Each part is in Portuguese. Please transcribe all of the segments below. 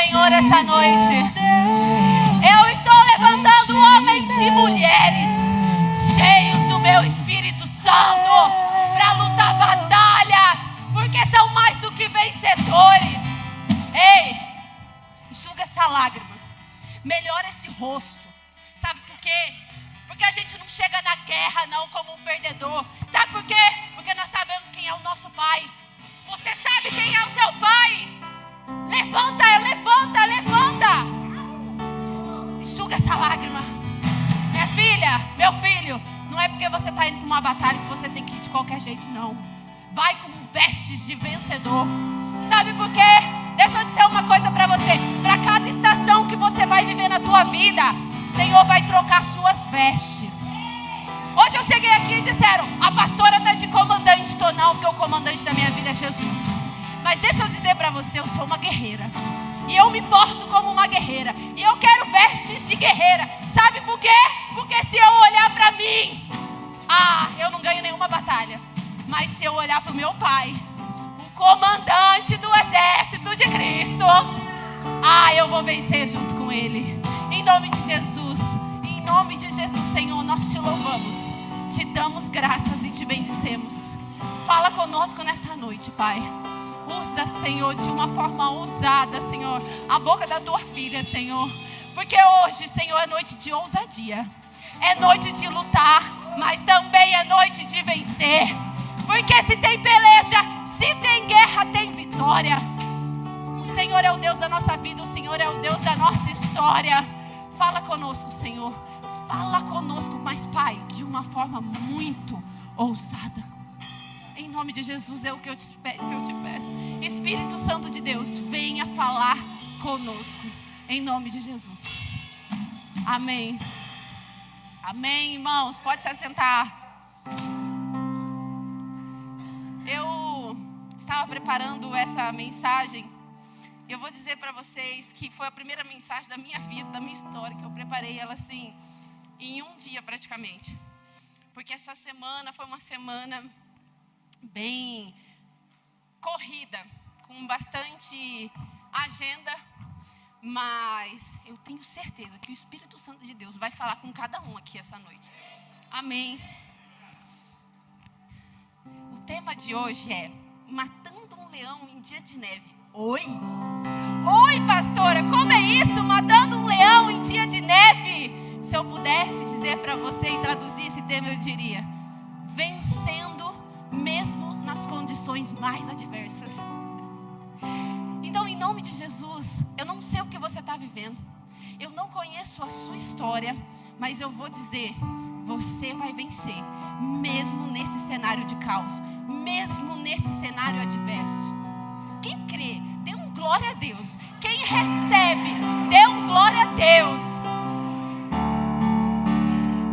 Senhor essa noite. Eu estou levantando homens e mulheres cheios do meu Espírito Santo para lutar batalhas, porque são mais do que vencedores. Ei, enxuga essa lágrima, melhora esse rosto. Sabe por quê? Porque a gente não chega na guerra não como um perdedor. Sabe por quê? Porque nós sabemos quem é o nosso Pai. Você sabe quem é o teu Pai? Levanta, levanta, levanta. Enxuga essa lágrima. Minha filha, meu filho, não é porque você está indo para uma batalha que você tem que ir de qualquer jeito, não. Vai com vestes de vencedor. Sabe por quê? Deixa eu dizer uma coisa para você. Para cada estação que você vai viver na tua vida, o Senhor vai trocar suas vestes. Hoje eu cheguei aqui e disseram: a pastora está de comandante. Estou não, porque o comandante da minha vida é Jesus. Mas deixa eu dizer para você, eu sou uma guerreira. E eu me porto como uma guerreira. E eu quero vestes de guerreira. Sabe por quê? Porque se eu olhar para mim, eu não ganho nenhuma batalha. Mas se eu olhar para o meu Pai, o comandante do exército de Cristo, eu vou vencer junto com Ele. Em nome de Jesus. Em nome de Jesus, Senhor, nós te louvamos. Te damos graças e te bendizemos. Fala conosco nessa noite, Pai. Usa, Senhor, de uma forma ousada, Senhor, a boca da tua filha, Senhor. Porque hoje, Senhor, é noite de ousadia. É noite de lutar, mas também é noite de vencer. Porque se tem peleja, se tem guerra, tem vitória. O Senhor é o Deus da nossa vida, o Senhor é o Deus da nossa história. Fala conosco, Senhor. Fala conosco, mas, Pai, de uma forma muito ousada. Em nome de Jesus é o que eu te peço. Espírito Santo de Deus, venha falar conosco. Em nome de Jesus. Amém. Amém, irmãos. Pode se assentar. Eu estava preparando essa mensagem. E eu vou dizer para vocês que foi a primeira mensagem da minha vida, da minha história, que eu preparei ela assim, em um dia praticamente. Porque essa semana foi uma semana bem corrida, com bastante agenda, mas eu tenho certeza que o Espírito Santo de Deus vai falar com cada um aqui essa noite. Amém. O tema de hoje é matando um leão em dia de neve. Oi, pastora, como é isso? Matando um leão em dia de neve? Se eu pudesse dizer para você e traduzir esse tema, eu diria: vencendo mesmo nas condições mais adversas. Então, em nome de Jesus, eu não sei o que você está vivendo, eu não conheço a sua história, mas eu vou dizer: você vai vencer, mesmo nesse cenário de caos, mesmo nesse cenário adverso. Quem crê, dê um glória a Deus. Quem recebe, dê um glória a Deus.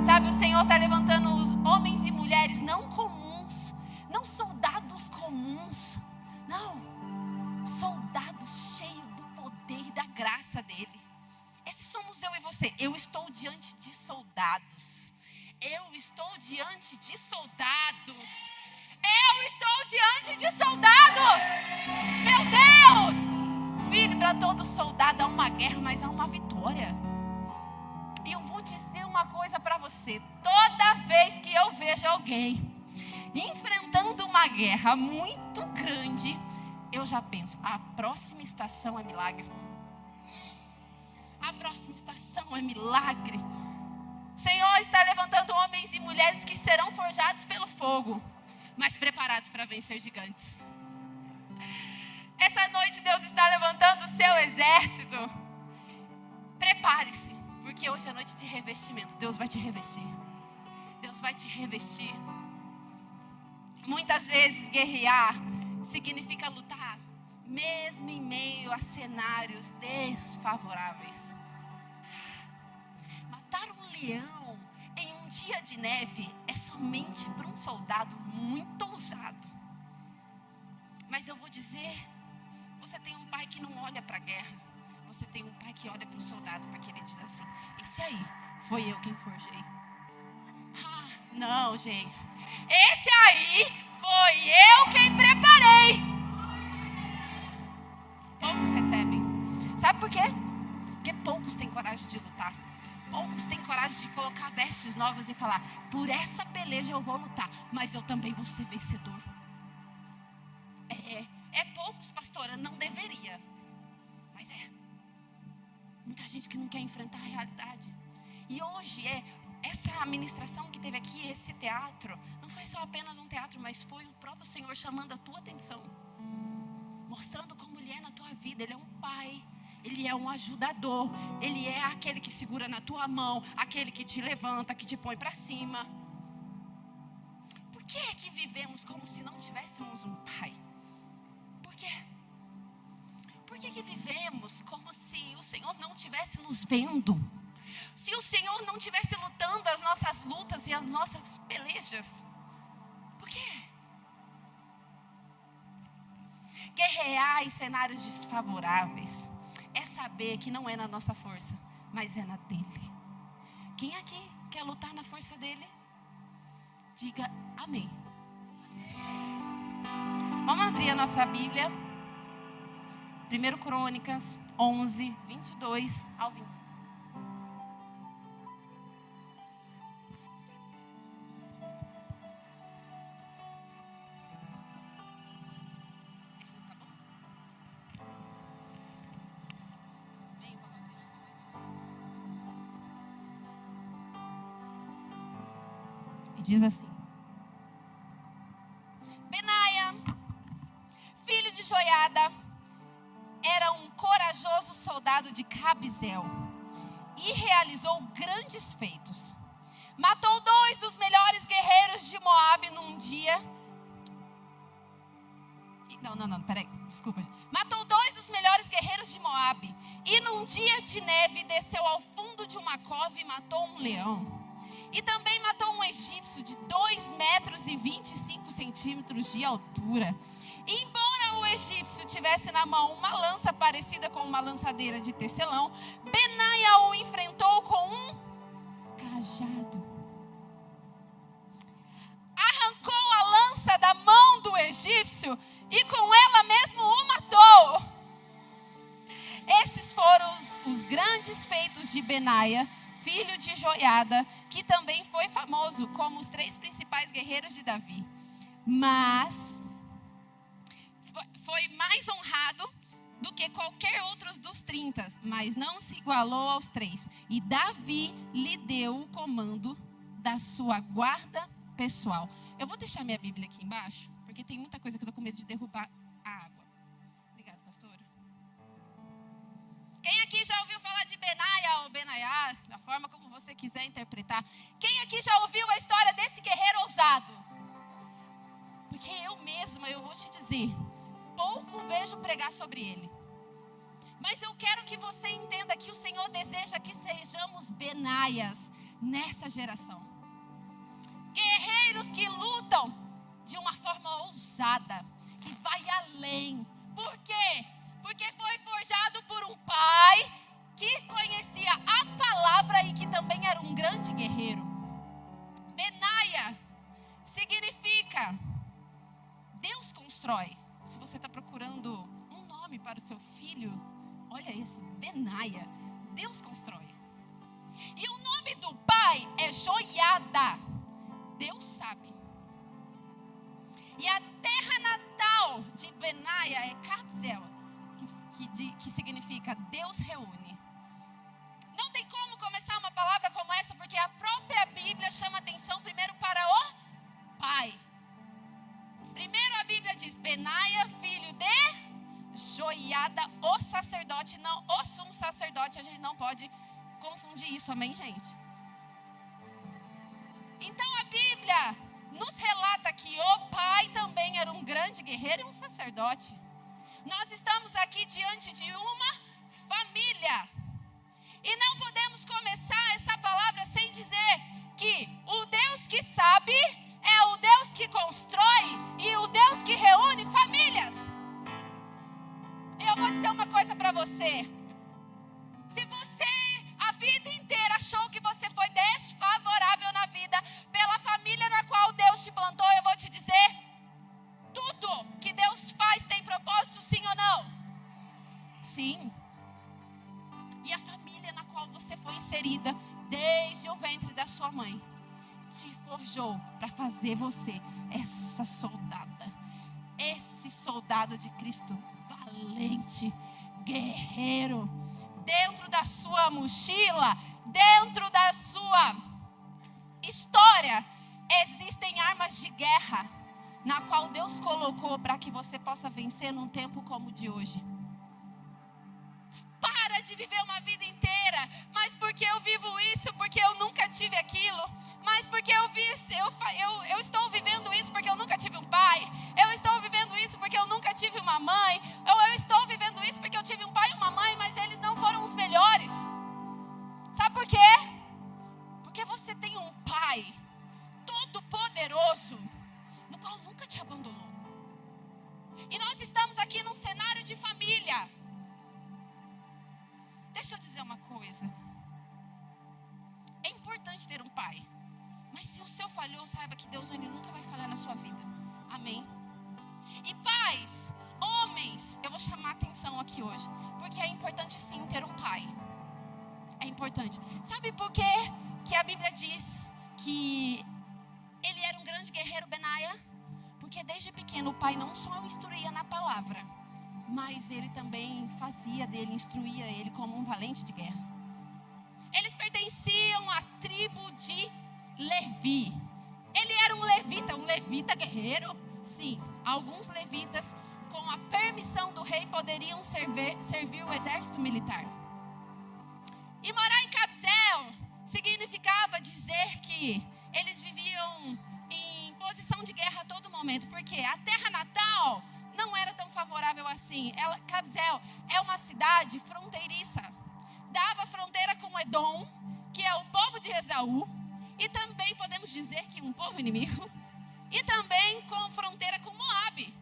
Sabe, o Senhor está levantando os homens e mulheres não comuns, não soldados comuns, não, soldados cheios do poder e da graça dele. Esses somos eu e você. Eu estou diante de soldados. Eu estou diante de soldados. Eu estou diante de soldados. Meu Deus! Filho, para todo soldado há uma guerra, mas há uma vitória. E eu vou dizer uma coisa para você. Toda vez que eu vejo alguém enfrentando uma guerra muito grande, eu já penso: a próxima estação é milagre. A próxima estação é milagre. O Senhor está levantando homens e mulheres que serão forjados pelo fogo, mas preparados para vencer gigantes. Essa noite Deus está levantando o seu exército. Prepare-se, porque hoje é noite de revestimento. Deus vai te revestir. Deus vai te revestir. Muitas vezes guerrear significa lutar, mesmo em meio a cenários desfavoráveis. Matar um leão em um dia de neve é somente para um soldado muito ousado. Mas eu vou dizer, você tem um pai que não olha para a guerra. Você tem um pai que olha para o soldado, porque ele diz assim: esse aí foi eu quem forjei. Não, gente, esse aí foi eu quem preparei. Poucos recebem. Sabe por quê? Porque poucos têm coragem de lutar. Poucos têm coragem de colocar vestes novas e falar: por essa peleja eu vou lutar, mas eu também vou ser vencedor. É poucos, pastora, não deveria. Mas muita gente que não quer enfrentar a realidade. E hoje essa ministração que teve aqui, esse teatro, não foi só apenas um teatro, mas foi o próprio Senhor chamando a tua atenção, mostrando como Ele é na tua vida. Ele é um pai, Ele é um ajudador, Ele é aquele que segura na tua mão, aquele que te levanta, que te põe para cima. Por que é que vivemos como se não tivéssemos um pai? Por quê? Por que vivemos como se o Senhor não estivesse nos vendo? Se o Senhor não estivesse lutando as nossas lutas e as nossas pelejas? Por quê? Guerrear em cenários desfavoráveis é saber que não é na nossa força, mas é na dele. Quem aqui quer lutar na força dele? Diga amém. Vamos abrir a nossa Bíblia. 1 Crônicas 11, 22 ao 25. E diz assim: Benaia, filho de Joiada, era um corajoso soldado de Cabzeel e realizou grandes feitos. Matou 2 dos melhores guerreiros de Moabe num dia. Peraí, desculpa. Matou 2 dos melhores guerreiros de Moabe e num dia de neve desceu ao fundo de uma cova e matou um leão. E também matou um egípcio de 2 metros e 25 centímetros de altura. E embora o egípcio tivesse na mão uma lança parecida com uma lançadeira de tecelão, Benaia o enfrentou com um cajado. Arrancou a lança da mão do egípcio e com ela mesmo o matou. Esses foram os grandes feitos de Benaia, filho de Joiada, que também foi famoso como os 3 principais guerreiros de Davi. Mas foi mais honrado do que qualquer outro dos 30, mas não se igualou aos 3. E Davi lhe deu o comando da sua guarda pessoal. Eu vou deixar minha Bíblia aqui embaixo, porque tem muita coisa que eu estou com medo de derrubar a água. Obrigada, pastora. Quem aqui já ouviu falar de Benaia ou Benaiá, da forma como você quiser interpretar? Quem aqui já ouviu a história desse guerreiro ousado? Porque eu vou te dizer, pouco vejo pregar sobre ele. Mas eu quero que você entenda que o Senhor deseja que sejamos Benaias nessa geração. Guerreiros que lutam de uma forma ousada, que vai além. Por quê? Porque foi forjado por um pai que conhecia a palavra e que também era um grande guerreiro. Benaia significa Deus constrói. Se você está procurando um nome para o seu filho, olha esse, Benaia, Deus constrói. E o nome do pai é Joiada, Deus sabe. E a terra natal de Benaia é Cabzeel, que significa Deus reúne. Não tem como começar uma palavra como essa, porque a própria Bíblia chama atenção primeiro para o pai. Primeiro a Bíblia diz Benaia, filho de Joiada, o sacerdote, não o sumo sacerdote. A gente não pode confundir isso, amém, gente? Então a Bíblia nos relata que o pai também era um grande guerreiro e um sacerdote. Nós estamos aqui diante de uma família. E não podemos começar essa palavra sem dizer que o Deus que sabe é o Deus que constrói e o Deus que reúne famílias. E eu vou dizer uma coisa para você. Se você a vida inteira achou que você foi desfavorável na vida pela família na qual Deus te plantou, eu vou te dizer, tudo que Deus faz tem propósito, sim ou não? Sim. você foi inserida desde o ventre da sua mãe, te forjou para fazer você essa soldada, esse soldado de Cristo, valente, guerreiro. Dentro da sua mochila, dentro da sua história, existem armas de guerra, na qual Deus colocou para que você possa vencer num tempo como o de hoje. Para de viver uma vida inteira, mas porque eu vivo isso, porque eu nunca tive aquilo, mas porque eu estou vivendo isso porque eu nunca tive um pai, eu estou vivendo isso porque eu nunca tive uma mãe, ou eu estou vivendo isso porque eu tive um pai e uma mãe, mas eles não foram os melhores. Sabe por quê? Porque você tem um pai todo poderoso, no qual nunca te abandonou. E nós estamos aqui num cenário de família. Deixa eu dizer uma coisa. É importante ter um pai, mas se o seu falhou, saiba que Deus ele nunca vai falhar na sua vida. Amém? E pais, homens, eu vou chamar a atenção aqui hoje, porque é importante sim ter um pai. É importante. Sabe por quê que a Bíblia diz que ele era um grande guerreiro, Benaia? Porque desde pequeno o pai não só o instruía na palavra, mas ele também fazia dele, instruía ele como um valente de guerra. Eles pertenciam à tribo de Levi. Ele era um levita guerreiro. Sim, alguns levitas, com a permissão do rei, poderiam servir o exército militar. E morar em Cabzeel significava dizer que eles viviam em posição de guerra a todo momento, porque a terra natal não era tão favorável assim. Cabzeel é uma cidade fronteiriça. Dava fronteira com Edom, que é o povo de Esaú, e também podemos dizer que um povo inimigo, e também com fronteira com Moabe.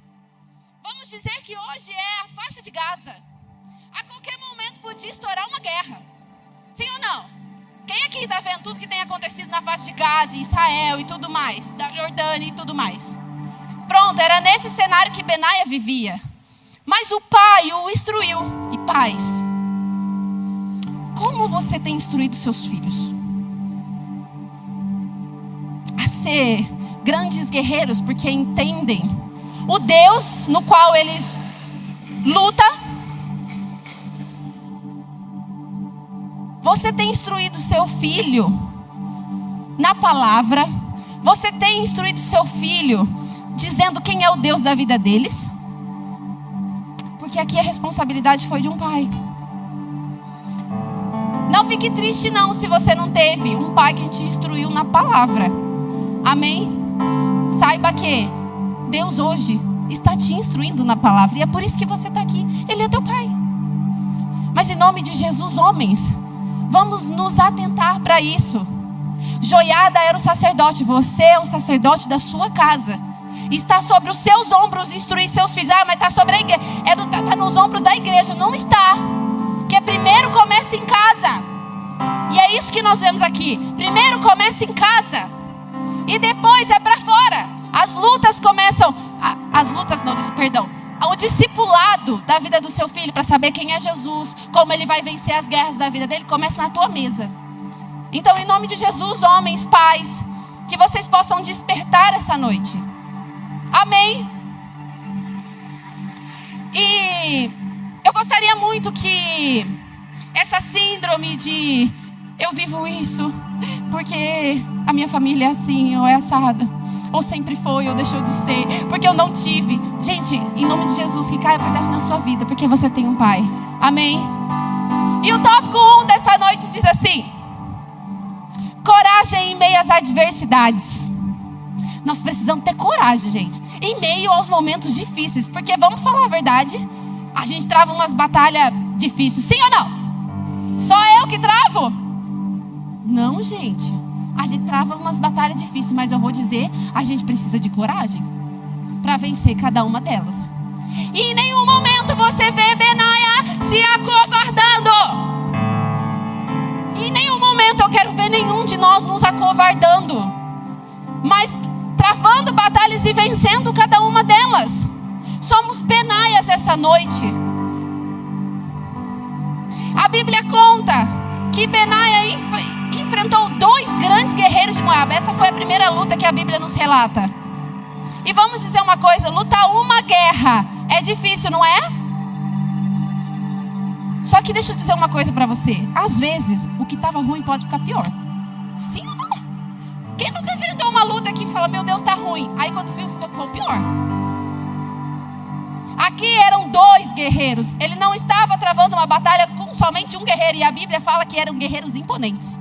Vamos dizer que hoje é a faixa de Gaza. A qualquer momento podia estourar uma guerra. Sim ou não? Quem aqui está vendo tudo que tem acontecido na faixa de Gaza, Israel e tudo mais, da Jordânia e tudo mais? Pronto, era nesse cenário que Benaia vivia. Mas o pai o instruiu. E pais, como você tem instruído seus filhos a ser grandes guerreiros, porque entendem o Deus no qual eles lutam? Você tem instruído seu filho na palavra? Você tem instruído seu filho dizendo quem é o Deus da vida deles? Porque aqui a responsabilidade foi de um pai. Não fique triste não se você não teve um pai que te instruiu na palavra. Amém? Saiba que Deus hoje está te instruindo na palavra. E é por isso que você está aqui. Ele é teu pai. Mas em nome de Jesus, homens, vamos nos atentar para isso. Joiada era o sacerdote. Você é o sacerdote da sua casa. Está sobre os seus ombros instruir seus filhos. Mas está sobre a igreja. Está nos ombros da igreja. Não está. Porque primeiro começa em casa. E é isso que nós vemos aqui. Primeiro começa em casa. E depois é para fora. As lutas começam. O discipulado da vida do seu filho para saber quem é Jesus, como ele vai vencer as guerras da vida dele, começa na tua mesa. Então, em nome de Jesus, homens, pais, que vocês possam despertar essa noite. Amém? E eu gostaria muito que essa síndrome de eu vivo isso porque a minha família é assim ou é assada, ou sempre foi ou deixou de ser, porque eu não tive. Gente, em nome de Jesus, que caia por terra na sua vida, porque você tem um pai. Amém? E o tópico 1 dessa noite diz assim: coragem em meio às adversidades. Nós precisamos ter coragem, gente, em meio aos momentos difíceis. Porque, vamos falar a verdade, a gente trava umas batalhas difíceis. Sim ou não? Só eu que travo? Não, gente. A gente trava umas batalhas difíceis. Mas eu vou dizer, a gente precisa de coragem para vencer cada uma delas. E em nenhum momento você vê Benaia se acovardando. Em nenhum momento eu quero ver nenhum de nós nos acovardando, mas travando batalhas e vencendo cada uma delas. Somos Benaias essa noite. A Bíblia conta que Benaia enfrentou 2 grandes guerreiros de Moabe. Essa foi a primeira luta que a Bíblia nos relata. E vamos dizer uma coisa, lutar uma guerra é difícil, não é? Só que deixa eu dizer uma coisa para você. Às vezes, o que estava ruim pode ficar pior. Sim ou não? Quem nunca enfrentou uma luta aqui e fala, meu Deus, está ruim. Aí quando ficou pior. Aqui eram 2 guerreiros. Ele não estava travando uma batalha com somente um guerreiro. E a Bíblia fala que eram guerreiros imponentes.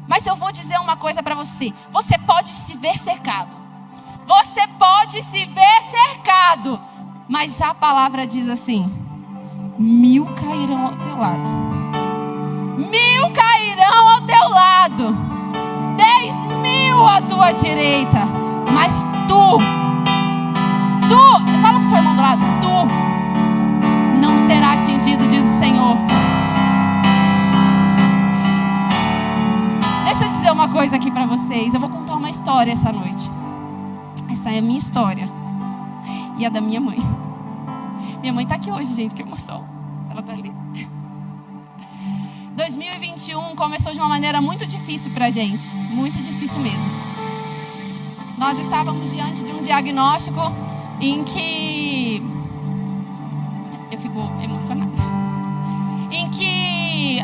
Mas eu vou dizer uma coisa para você. Você pode se ver cercado. Você pode se ver cercado. Mas a palavra diz assim: 1000 cairão ao teu lado. 1000 cairão ao teu lado. 10.000 à tua direita. Mas tu, fala pro seu irmão do lado, tu não será atingido, diz o Senhor. Deixa eu dizer uma coisa aqui para vocês. Eu vou contar uma história essa noite. Essa é a minha história. E a da minha mãe. Minha mãe tá aqui hoje, gente, que emoção. Ela tá ali. 2021 começou de uma maneira muito difícil pra gente. Muito difícil mesmo. Nós estávamos diante de um diagnóstico em que... eu fico emocionada. Em que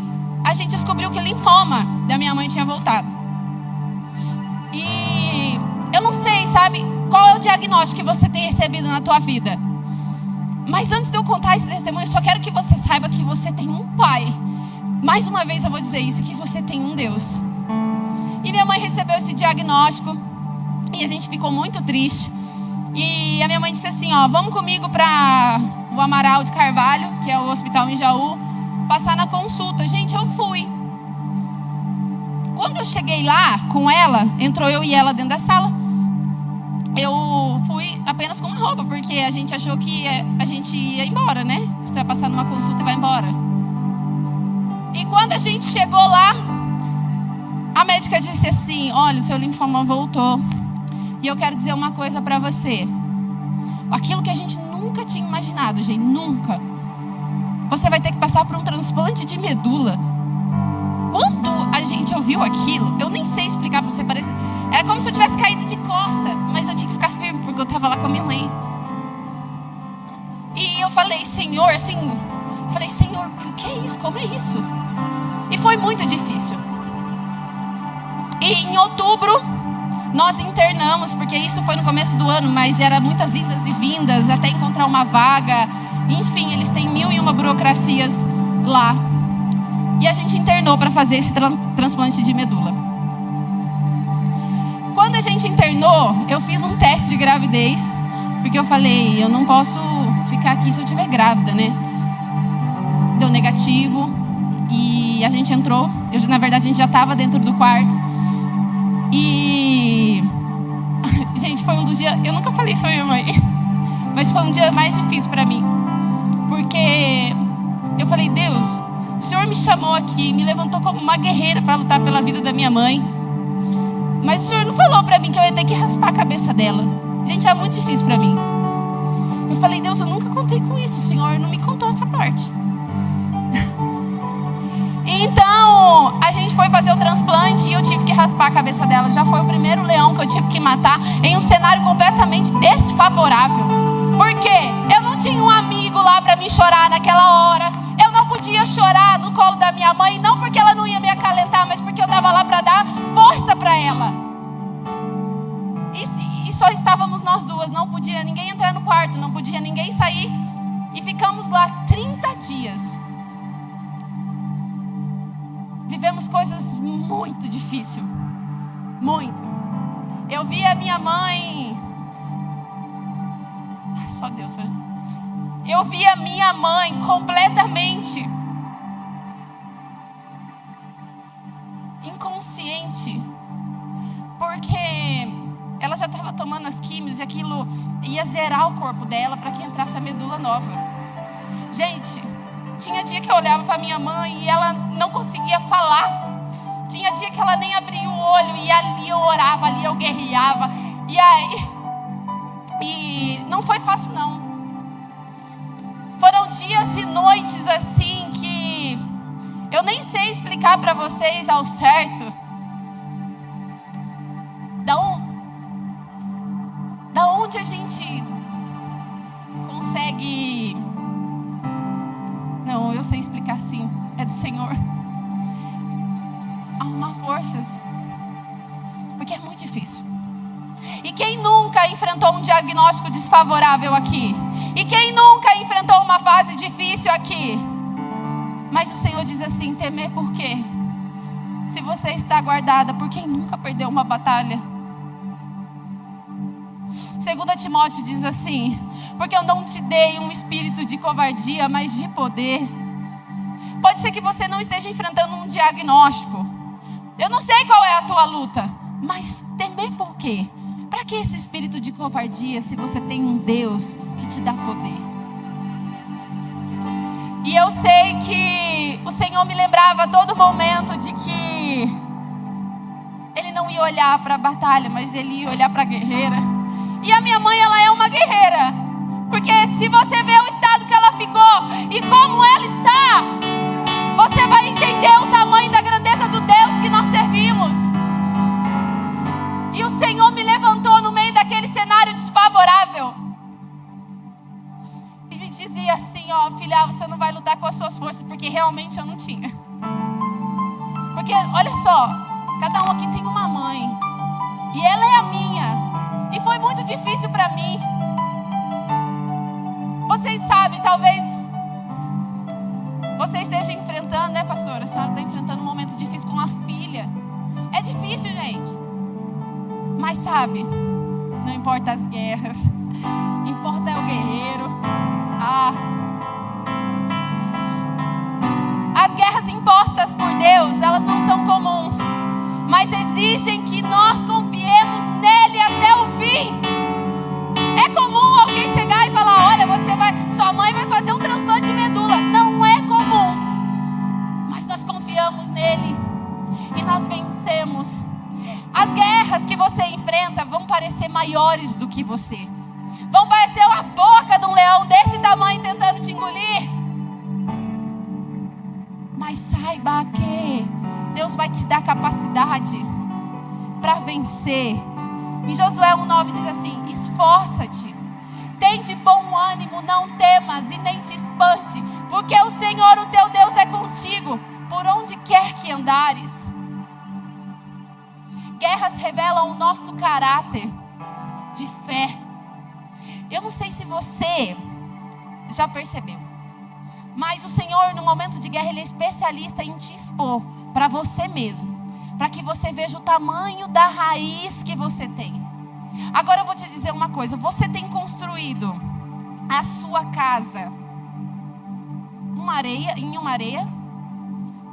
a gente descobriu que o linfoma da minha mãe tinha voltado. E eu não sei, sabe, qual é o diagnóstico que você tem recebido na tua vida. Mas antes de eu contar esse testemunho, eu só quero que você saiba que você tem um pai. Mais uma vez eu vou dizer isso, que você tem um Deus. E minha mãe recebeu esse diagnóstico e a gente ficou muito triste. E a minha mãe disse assim, ó, vamos comigo para o Amaral de Carvalho, que é o hospital em Jaú, passar na consulta. Gente, eu fui. Quando eu cheguei lá com ela, entrou eu e ela dentro da sala. Eu fui apenas com uma roupa, porque a gente achou que a gente ia embora, né? Você vai passar numa consulta e vai embora. E quando a gente chegou lá, a médica disse assim, olha, o seu linfoma voltou. E eu quero dizer uma coisa pra você. Aquilo que a gente nunca tinha imaginado, gente, nunca. Você vai ter que passar por um transplante de medula. Quando a gente ouviu aquilo, eu nem sei explicar pra você, parece... Era como se eu tivesse caído de costa, mas eu tinha que ficar firme, porque eu estava lá com a minha mãe. E eu falei, Senhor, assim... Falei, Senhor, o que é isso? Como é isso? E foi muito difícil. E em outubro, nós internamos, porque isso foi no começo do ano, mas era muitas idas e vindas, até encontrar uma vaga. Enfim, eles têm 1001 burocracias lá. E a gente internou para fazer esse transplante de medula. Quando a gente internou, eu fiz um teste de gravidez, porque eu falei, eu não posso ficar aqui se eu estiver grávida, né? Deu negativo e a gente entrou. Na verdade, a gente já estava dentro do quarto. E... gente, foi um dos dias... Eu nunca falei isso pra minha mãe, mas foi um dia mais difícil para mim. Porque eu falei, Deus, o Senhor me chamou aqui, me levantou como uma guerreira para lutar pela vida da minha mãe. Mas o Senhor não falou para mim que eu ia ter que raspar a cabeça dela. Gente, é muito difícil para mim. Eu falei, Deus, eu nunca contei com isso. O Senhor não me contou essa parte. Então, a gente foi fazer o transplante e eu tive que raspar a cabeça dela. Já foi o primeiro leão que eu tive que matar em um cenário completamente desfavorável. Por quê? Eu não tinha um amigo lá para me chorar naquela hora. Eu não podia chorar no colo da minha mãe, não porque ela não ia me acalentar, mas porque eu estava lá para dar força para ela. E só estávamos nós duas, não podia ninguém entrar no quarto, não podia ninguém sair. E ficamos lá 30 dias. Vivemos coisas muito difíceis. Muito. Eu vi a minha mãe... só Deus. Eu vi a minha mãe completamente inconsciente. Porque ela já estava tomando as químios e aquilo ia zerar o corpo dela para que entrasse a medula nova. Gente, tinha dia que eu olhava para minha mãe e ela não conseguia falar. Tinha dia que ela nem abria o olho e ali eu orava, ali eu guerreava. E não foi fácil não. Foram dias e noites assim que Eu nem sei explicar para vocês ao certo da onde a gente consegue. Não, eu sei explicar sim. É do Senhor. Arrumar forças. Porque é muito difícil. E quem nunca enfrentou um diagnóstico desfavorável aqui? E quem nunca enfrentou uma fase difícil aqui? Mas o Senhor diz assim: temer por quê? Se você está guardada por quem nunca perdeu uma batalha. 2 Timóteo diz assim: porque eu não te dei um espírito de covardia, mas de poder. Pode ser que você não esteja enfrentando um diagnóstico. Eu não sei qual é a tua luta, mas temer por quê? Para que esse espírito de covardia se você tem um Deus que te dá poder? E eu sei que o Senhor me lembrava a todo momento de que Ele não ia olhar para a batalha, mas Ele ia olhar para a guerreira. E a minha mãe, ela é uma guerreira. Porque se você vê o estado que ela ficou e como ela está, você vai entender o tamanho da grandeza do Deus que nós servimos. E o Senhor me levantou no meio daquele cenário desfavorável. E me dizia assim: ó, filha, você não vai lutar com as suas forças, porque realmente eu não tinha. Porque, olha só, cada um aqui tem uma mãe. E ela é a minha. E foi muito difícil para mim. Vocês sabem, talvez você esteja enfrentando, né, pastora? A senhora está enfrentando um momento difícil com a filha. É difícil, gente. Mas sabe, não importa as guerras, importa é o guerreiro. As guerras impostas por Deus, elas não são comuns, mas exigem que nós confiemos nele até o fim. É comum alguém chegar e falar: olha, sua mãe vai fazer um transplante de medula. Não é comum, mas nós confiamos nele e nós vencemos. As guerras que você enfrenta vão parecer maiores do que você. Vão parecer uma boca de um leão desse tamanho tentando te engolir. Mas saiba que Deus vai te dar capacidade para vencer. Em Josué 1:9 diz assim: esforça-te, tem de bom ânimo, não temas e nem te espante, porque o Senhor, o teu Deus, é contigo, por onde quer que andares. Guerras revelam o nosso caráter de fé. Eu não sei se você já percebeu, mas o Senhor, no momento de guerra, Ele é especialista em te expor para você mesmo, para que você veja o tamanho da raiz que você tem. Agora eu vou te dizer uma coisa: você tem construído a sua casa em uma areia?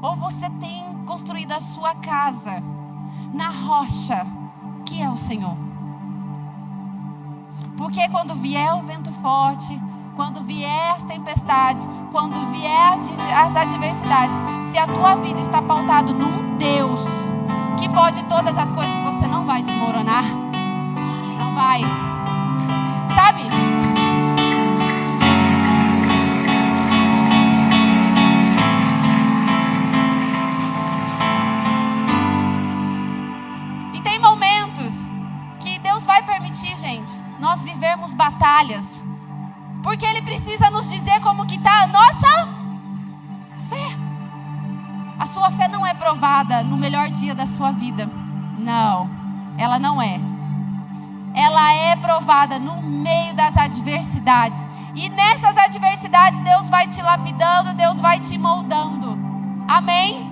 Ou você tem construído a sua casa na rocha, que é o Senhor? Porque quando vier o vento forte, quando vier as tempestades, quando vier as adversidades, se a tua vida está pautada num Deus que pode todas as coisas, você não vai desmoronar. Não vai. Sabe? E tem momentos que Deus vai permitir, gente, nós vivermos batalhas, porque Ele precisa nos dizer como que está a nossa fé. A sua fé não é provada no melhor dia da sua vida. Não, ela não é. Ela é provada no meio das adversidades. E nessas adversidades Deus vai te lapidando, Deus vai te moldando. Amém?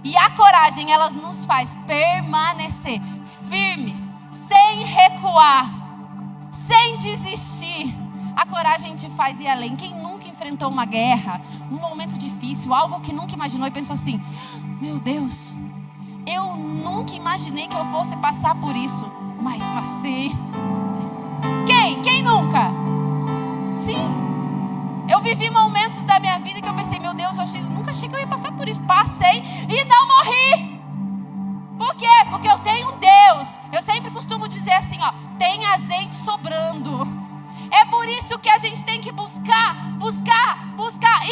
E a coragem, ela nos faz permanecer firmes, sem recuar, sem desistir. A coragem te faz ir além. Quem nunca enfrentou uma guerra, um momento difícil, algo que nunca imaginou e pensou assim: meu Deus, eu nunca imaginei que eu fosse passar por isso, mas passei. Quem nunca? Sim. Eu vivi momentos da minha vida que eu pensei: meu Deus, eu nunca achei que eu ia passar por isso. Passei e não morri. Por quê? Porque eu tenho Deus. Eu sempre costumo dizer assim, ó: tem azeite sobrando. É por isso isso que a gente tem que buscar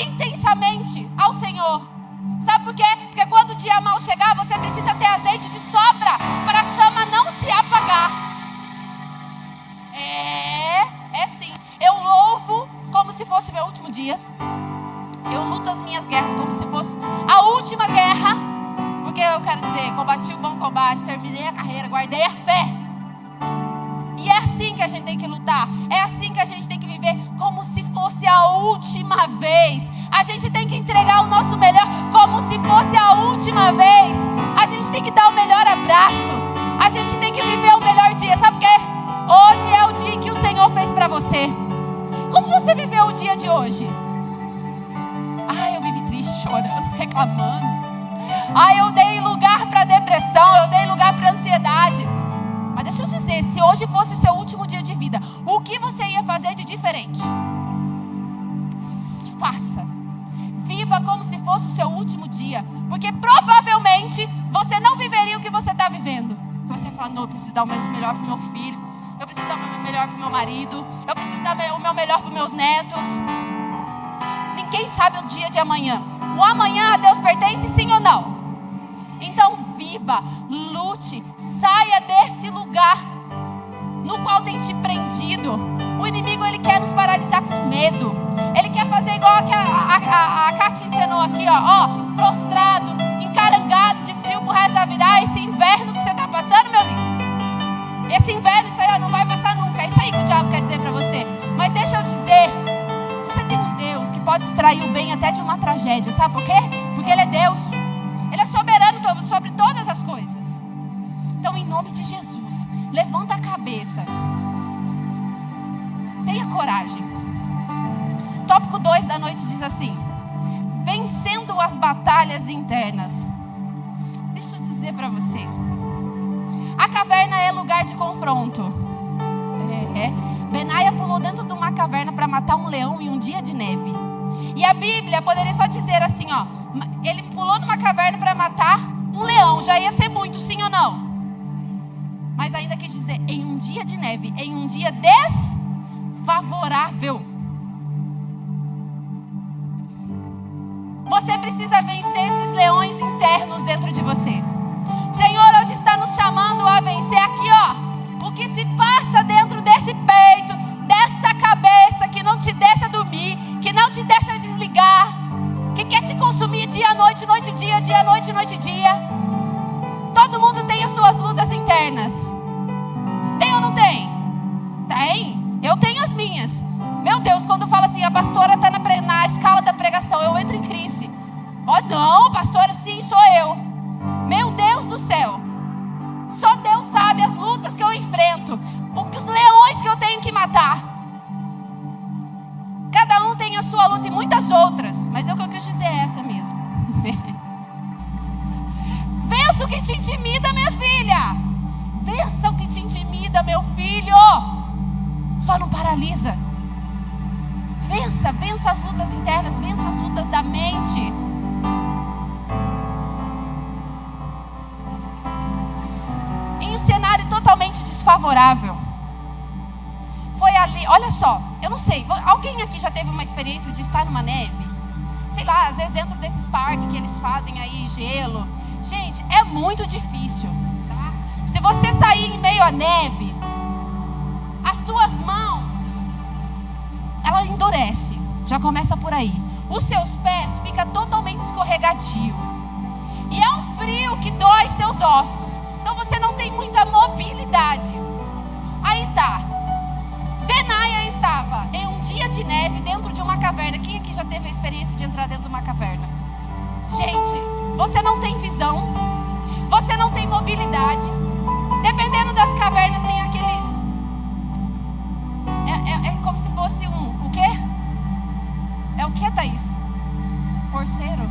intensamente ao Senhor. Sabe por quê? Porque quando o dia mau chegar, você precisa ter azeite de sobra para a chama não se apagar. É sim. Eu louvo como se fosse meu último dia. Eu luto as minhas guerras como se fosse a última guerra. Porque eu quero dizer, combati o bom combate, terminei a carreira, guardei a fé. E é assim que a gente tem que lutar. É assim que a gente tem que viver, como se fosse a última vez. A gente tem que entregar o nosso melhor como se fosse a última vez. A gente tem que dar o melhor abraço. A gente tem que viver o melhor dia. Sabe por quê? Hoje é o dia que o Senhor fez para você. Como você viveu o dia de hoje? Eu vivi triste, chorando, reclamando. Eu dei lugar para depressão, eu dei lugar para ansiedade. Mas deixa eu dizer, se hoje fosse o seu último dia de vida, o que você ia fazer de diferente? Faça. Viva como se fosse o seu último dia. Porque provavelmente você não viveria o que você está vivendo. Porque você fala, não, eu preciso dar o melhor para o meu filho. Eu preciso dar o meu melhor para o meu marido. Eu preciso dar o meu melhor para os meus netos. Ninguém sabe o dia de amanhã. O amanhã a Deus pertence, sim ou não? Então viva, lute, saia desse lugar no qual tem te prendido. O inimigo, ele quer nos paralisar com medo. Ele quer fazer igual a Kátia ensinou aqui, prostrado, encarangado de frio pro resto da vida. Esse inverno que você está passando, meu lindo, esse inverno, isso aí não vai passar nunca. É isso aí que o diabo quer dizer para você. Mas deixa eu dizer, você tem um Deus que pode extrair o bem até de uma tragédia. Sabe por quê? Porque Ele é Deus. Ele é soberano sobre todas as coisas. Então, em nome de Jesus, levanta a cabeça. Tenha coragem. Tópico 2 da noite diz assim: vencendo as batalhas internas. Deixa eu dizer para você, a caverna é lugar de confronto. Benaia pulou dentro de uma caverna para matar um leão em um dia de neve. E a Bíblia poderia só dizer assim, ele pulou numa caverna para matar um leão. Já ia ser muito, sim ou não? Mas ainda quis dizer, em um dia de neve, em um dia desfavorável. Você precisa vencer esses leões internos dentro de você. O Senhor hoje está nos chamando a vencer aqui, o que se passa dentro desse peito, dessa cabeça que não te deixa dormir, que não te deixa desligar, que quer te consumir dia, noite, noite, dia, noite, noite, dia. Todo mundo tem as suas lutas internas. Tem ou não tem? Tem. Eu tenho as minhas. Meu Deus, quando fala assim, a pastora está na escala da pregação, eu entro em crise. Não, pastora, sim, sou eu. Meu Deus do céu. Só Deus sabe as lutas que eu enfrento, os leões que eu tenho que matar. Cada um tem a sua luta e muitas outras, mas o que eu quis dizer é essa mesmo. Vença o que te intimida, minha filha. Vença o que te intimida, meu filho. Só não paralisa. Vença as lutas internas, vença as lutas da mente. Em um cenário totalmente desfavorável. Foi ali, olha só, eu não sei, alguém aqui já teve uma experiência de estar numa neve? Sei lá, às vezes dentro desses parques que eles fazem aí, gelo. Gente, é muito difícil, tá? Se você sair em meio à neve, as tuas mãos, ela endurece, já começa por aí. Os seus pés ficam totalmente escorregadio. E é um frio que dói seus ossos. Então você não tem muita mobilidade. Aí tá. Benaia estava em um dia de neve dentro de uma caverna. Quem aqui já teve a experiência de entrar dentro de uma caverna? Gente, você não tem visão. Você não tem mobilidade. Dependendo das cavernas tem aqueles... É como se fosse o quê? É o quê, Thaís? Porceiro?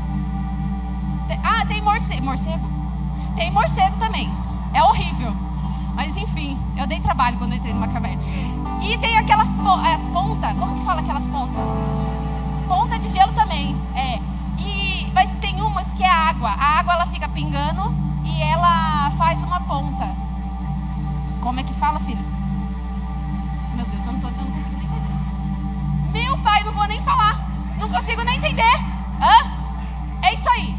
Tem morcego. Tem morcego também. É horrível. Mas enfim, eu dei trabalho quando eu entrei numa caverna. E tem aquelas ponta. Como que fala aquelas pontas? Ponta de gelo também. Mas tem umas que é a água. A água ela fica pingando e ela faz uma ponta. Como é que não vou nem falar. Não consigo nem entender. É isso aí.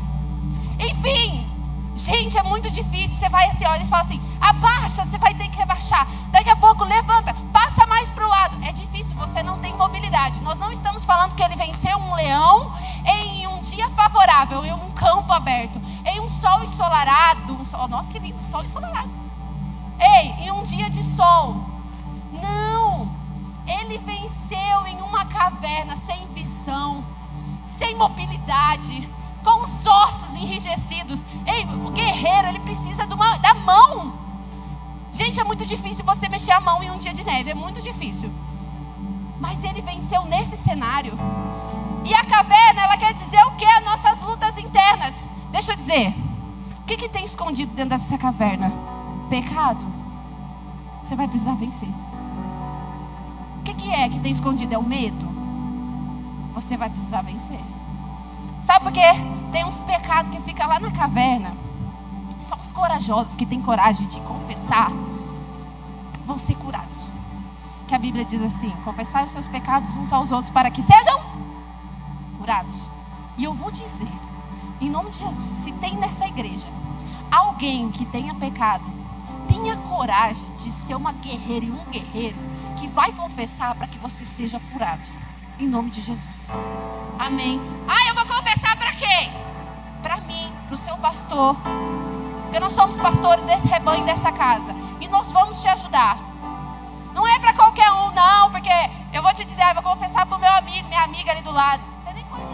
Enfim, gente, é muito difícil. Você vai assim, olha, eles falam assim, abaixa, você vai ter que abaixar. Daqui a pouco levanta, passa mais para o lado. É difícil, você não tem mobilidade. Nós não estamos falando que ele venceu um leão em um dia favorável, em um campo aberto, em um sol ensolarado. Nossa, que lindo, sol ensolarado. Ei, em um dia de sol. Não, ele venceu em uma caverna sem visão, sem mobilidade, com os ossos enrijecidos. Ei, o guerreiro, ele precisa da mão. Gente, é muito difícil você mexer a mão em um dia de neve, é muito difícil. Mas ele venceu nesse cenário. E a caverna, ela quer dizer o quê? As nossas lutas internas. Deixa eu dizer, o que tem escondido dentro dessa caverna? Pecado. Você vai precisar vencer. O que é que tem escondido? É o medo. Você vai precisar vencer. Sabe por quê? Tem uns pecados que ficam lá na caverna. Só os corajosos que têm coragem de confessar vão ser curados. Que a Bíblia diz assim: confessai os seus pecados uns aos outros para que sejam curados. E eu vou dizer, em nome de Jesus, se tem nessa igreja alguém que tenha pecado, tenha coragem de ser uma guerreira e um guerreiro que vai confessar para que você seja curado. Em nome de Jesus. Amém. Eu vou confessar para quem? Para mim, para o seu pastor. Porque nós somos pastores desse rebanho, dessa casa. E nós vamos te ajudar. Não é para qualquer um, não. Porque eu vou te dizer, eu vou confessar para o meu amigo, minha amiga ali do lado. Você nem conhece.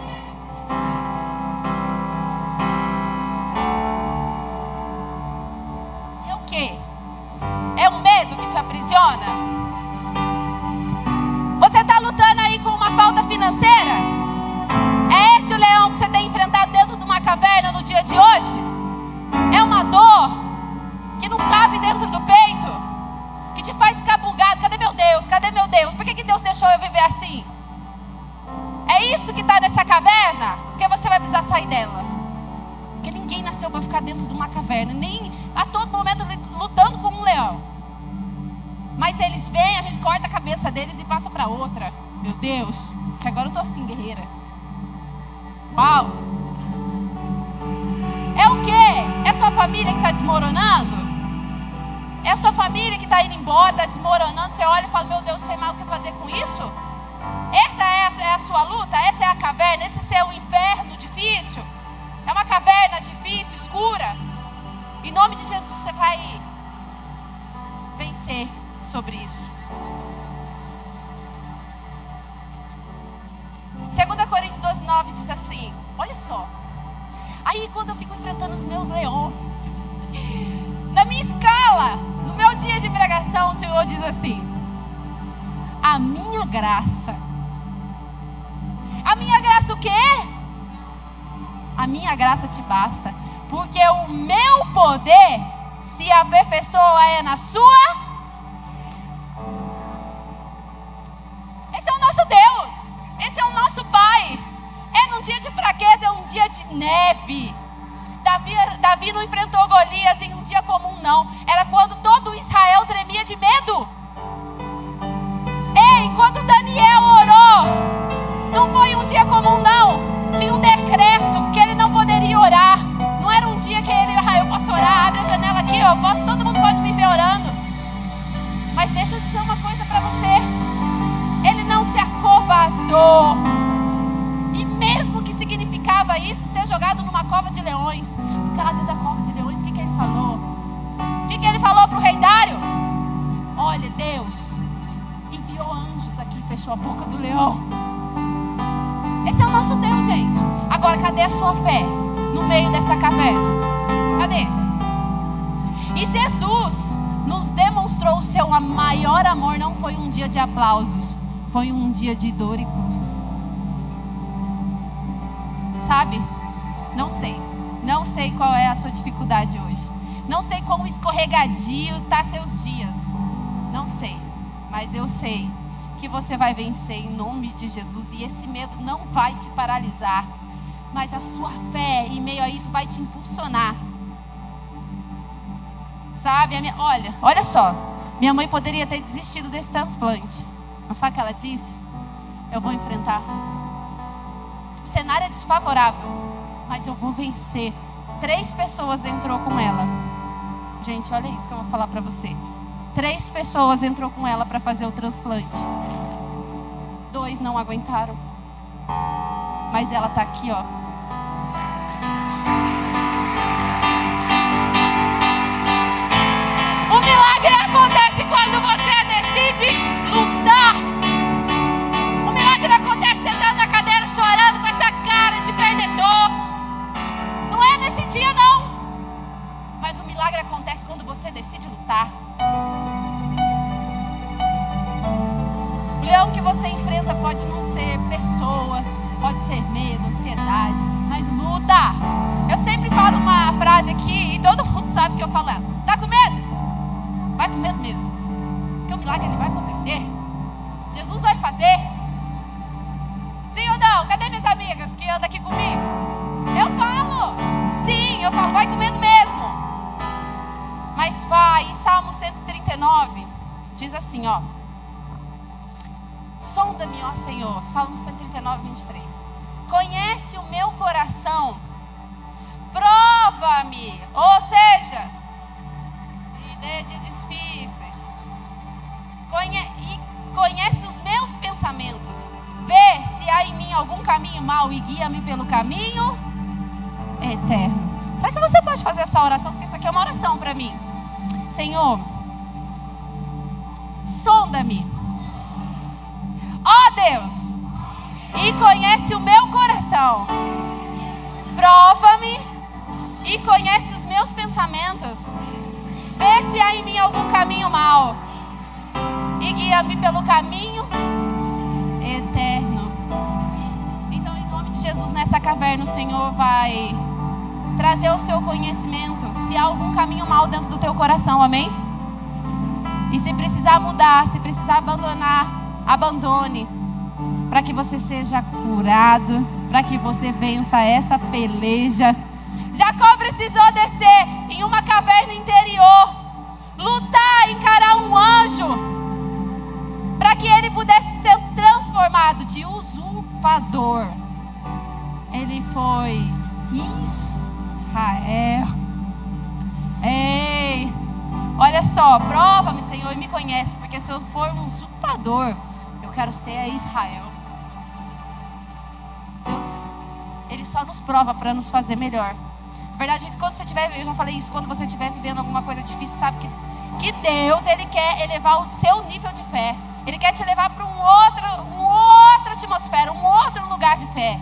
É o quê? É o medo que te aprisiona? Você está lutando aí com uma falta financeira? É esse o leão que você tem enfrentado dentro de uma caverna no dia de hoje? É uma dor que não cabe dentro do peito? Que te faz ficar bugado? Cadê meu Deus? Cadê meu Deus? Por que Deus deixou eu viver assim? É isso que está nessa caverna? Porque você vai precisar sair dela. Porque ninguém nasceu para ficar dentro de uma caverna. Nem a todo momento lutando como um leão. Mas eles vêm, a gente corta a cabeça deles e passa para outra. Meu Deus, que agora eu tô assim, guerreira. Uau! É o quê? É sua família que está desmoronando? É a sua família que está indo embora, está desmoronando? Você olha e fala, meu Deus, não sei mais o que fazer com isso? Essa é a sua luta? Essa é a caverna? Esse é o seu inferno difícil? É uma caverna difícil, escura? Em nome de Jesus, você vai vencer sobre isso. 2 Coríntios 12:9 diz assim, olha só. Aí quando eu fico enfrentando os meus leões, na minha escala, no meu dia de pregação, o Senhor diz assim: a minha graça o quê? A minha graça te basta, porque o meu poder se aperfeiçoa na sua. Esse é o nosso Deus, esse é o nosso Pai. É num dia de fraqueza, é um dia de neve. Davi não enfrentou Golias em um dia comum, não. Era quando todo Israel tremia de medo. Ei, quando Daniel orou, não foi um dia comum, não. Tinha um decreto que ele não poderia orar. Não era um dia que ele, eu posso orar, abre a janela aqui, todo mundo pode me ver orando. Mas deixa eu dizer uma coisa para você. Ele não se acovardou. E mesmo que significava isso, ser jogado numa cova de leões. Porque lá dentro da cova de leões, o que ele falou? O que ele falou para o rei Dário? Olha, Deus enviou anjos aqui, fechou a boca do leão. Esse é o nosso Deus, gente. Agora, cadê a sua fé no meio dessa caverna? Cadê? E Jesus nos demonstrou o seu maior amor. Não foi um dia de aplausos, foi um dia de dor e cruz. Sabe? Não sei qual é a sua dificuldade hoje. Não sei quão escorregadio está seus dias. Não sei, mas eu sei que você vai vencer em nome de Jesus. E esse medo não vai te paralisar, mas a sua fé em meio a isso vai te impulsionar. Sabe? Olha só. Minha mãe poderia ter desistido desse transplante. Mas sabe o que ela disse? eu vou enfrentar. O cenário é desfavorável, mas eu vou vencer. 3 pessoas entrou com ela. Gente, olha isso que eu vou falar para você. 3 pessoas entrou com ela para fazer o transplante. 2 não aguentaram. Mas ela tá aqui, ó. O milagre acontece quando você decide lutar. O milagre acontece sentado na cadeira, chorando com essa cara de perdedor. Não é nesse dia, não. Mas o milagre acontece quando você decide lutar. O leão que você enfrenta pode não ser pessoas, pode ser medo, ansiedade, mas luta. Eu sempre falo uma frase aqui e todo mundo sabe que eu falo ela. Tá com medo? Vai com medo mesmo. Porque o milagre ele vai acontecer. Jesus vai fazer. Sim ou não? Cadê minhas amigas que andam aqui comigo? Eu falo. Sim, eu falo, vai com medo mesmo. Mas vai. Em Salmo 139 diz assim, ó. Sonda-me, ó Senhor. Salmo 139, 23. Conhece o meu coração. Prova-me. Ou seja, de difíceis. Conhece os meus pensamentos. Vê se há em mim algum caminho mau e guia-me pelo caminho eterno. Será que você pode fazer essa oração? Porque isso aqui é uma oração para mim. Senhor, sonda-me, ó Deus, e conhece o meu coração. Prova-me e conhece os meus pensamentos. Vê se há em mim algum caminho mau e guia-me pelo caminho eterno. Então, em nome de Jesus, nessa caverna, o Senhor vai trazer o seu conhecimento. Se há algum caminho mau dentro do teu coração, amém? E se precisar mudar, se precisar abandonar, abandone. Para que você seja curado, para que você vença essa peleja. Jacó precisou descer em uma caverna interior, lutar, encarar um anjo, para que ele pudesse ser transformado de usurpador. Ele foi Israel. Ei, olha só, prova-me, Senhor, e me conhece, porque se eu for um usurpador, eu quero ser Israel. Deus, Ele só nos prova para nos fazer melhor. Na verdade, quando você estiver, eu já falei isso, quando você estiver vivendo alguma coisa difícil, sabe que Deus, Ele quer elevar o seu nível de fé. Ele quer te levar para uma outra atmosfera, um outro lugar de fé.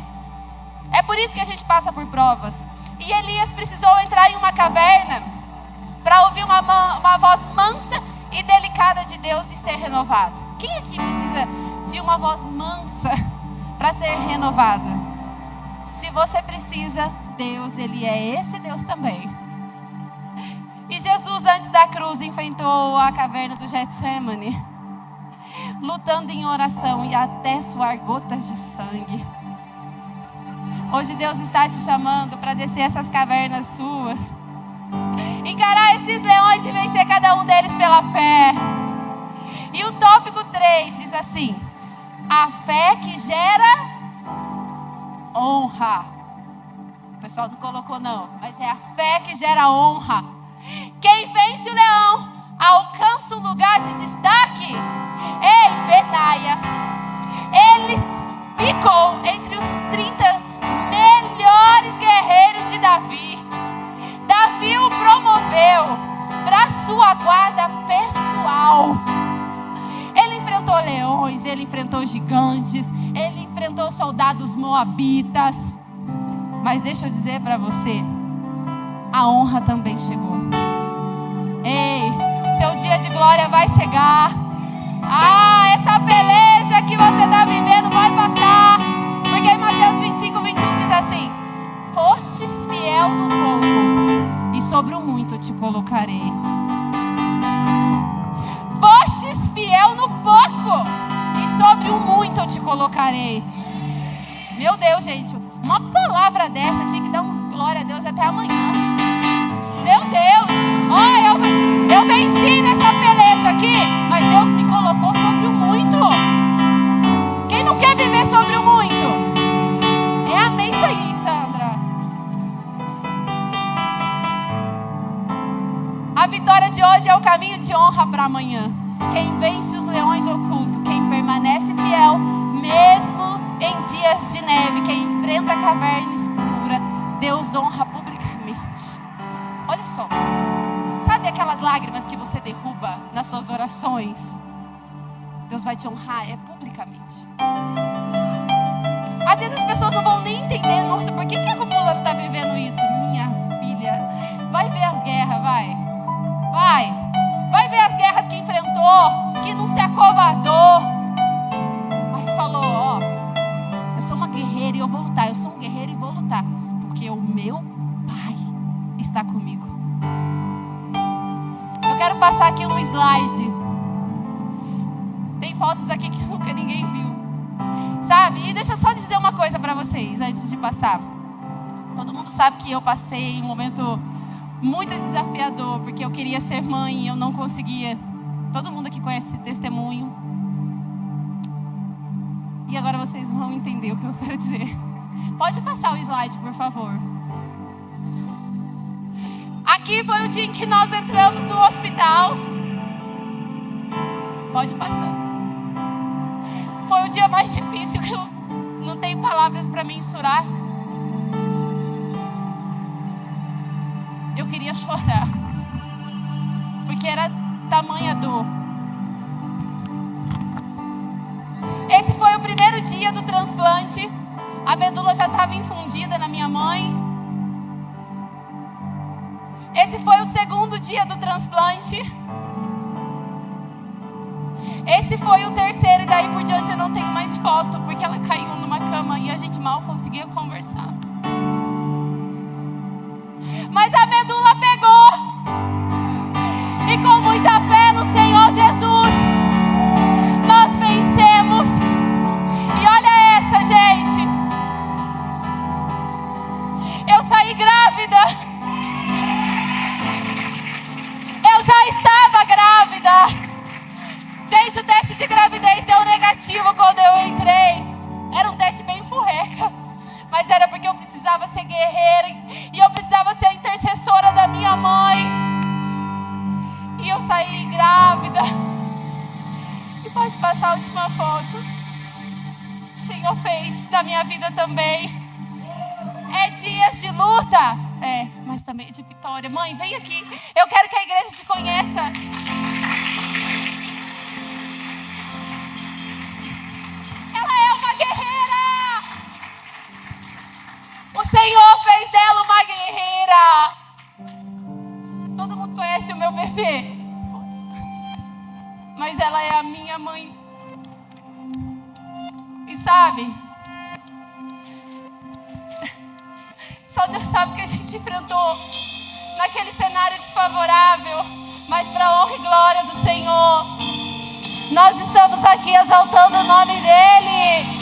É por isso que a gente passa por provas. E Elias precisou entrar em uma caverna para ouvir uma voz mansa e delicada de Deus e ser renovado. Quem aqui precisa de uma voz mansa para ser renovada? Se você precisa, Deus, Ele é esse Deus também. E Jesus, antes da cruz, enfrentou a caverna do Getsemane, lutando em oração e até suar gotas de sangue. Hoje Deus está te chamando para descer essas cavernas suas, encarar esses leões e vencer cada um deles pela fé. E o tópico 3 diz assim: a fé que gera honra. O pessoal não colocou não, mas é a fé que gera honra. Quem vence o leão alcança um lugar de destaque. Ei, Benaia, ele ficou entre os 30 melhores guerreiros de Davi. Davi o promoveu para sua guarda pessoal. Ele enfrentou leões, ele enfrentou gigantes, ele enfrentou soldados moabitas. Mas deixa eu dizer para você, a honra também chegou. Ei, o seu dia de glória vai chegar. Essa peleja que você está vivendo vai passar. Porque em Mateus 25, 21 diz assim: fostes fiel no pouco, e sobre o muito te colocarei. Fostes fiel no pouco, e sobre o muito eu te colocarei. Meu Deus, gente, uma palavra dessa tinha que dar uns glória a Deus até amanhã. Meu Deus, eu venci nessa peleja aqui, mas Deus me colocou sobre o muito. Quem não quer viver hoje é o caminho de honra para amanhã. Quem vence os leões ocultos, quem permanece fiel, mesmo em dias de neve, quem enfrenta a caverna escura, Deus honra publicamente. Olha só, sabe aquelas lágrimas que você derruba nas suas orações? Deus vai te honrar, publicamente. Às vezes as pessoas não vão nem entender, nossa, por que o fulano está vivendo isso? Minha filha, vai ver as guerras, vai ver as guerras que enfrentou, que não se acovardou, mas que falou, eu sou uma guerreira e eu vou lutar, eu sou um guerreiro e vou lutar, porque o meu Pai está comigo. Eu quero passar aqui um slide. Tem fotos aqui que nunca ninguém viu, sabe? E deixa eu só dizer uma coisa para vocês antes de passar. Todo mundo sabe que eu passei um momento muito desafiador, porque eu queria ser mãe e eu não conseguia. Todo mundo aqui conhece esse testemunho. E agora vocês vão entender o que eu quero dizer. Pode passar o slide, por favor. Aqui foi o dia em que nós entramos no hospital. Pode passar. Foi o dia mais difícil, que eu não tenho palavras para mensurar. Eu queria chorar, porque era tamanha dor. Esse foi o primeiro dia do transplante. A medula já estava infundida na minha mãe. Esse foi o segundo dia do transplante. Esse foi o terceiro, e daí por diante eu não tenho mais foto, porque ela caiu numa cama e a gente mal conseguia conversar. Mas a medula pegou. E com muita fé no Senhor Jesus, nós vencemos. E olha essa, gente. Eu saí grávida. Eu já estava grávida. Gente, o teste de gravidez deu negativo quando eu entrei. Era um teste bem furreca, mas era porque eu precisava ser guerreira e eu precisava ser a intercessora da minha mãe. E eu saí grávida. E pode passar a última foto. O Senhor fez na minha vida também. É dias de luta, mas também de vitória. Mãe, vem aqui. Eu quero que a igreja te conheça. O Senhor fez dela uma guerreira. Todo mundo conhece o meu bebê, mas ela é a minha mãe. E sabe, só Deus sabe o que a gente enfrentou naquele cenário desfavorável, mas para a honra e glória do Senhor, nós estamos aqui exaltando o nome dEle.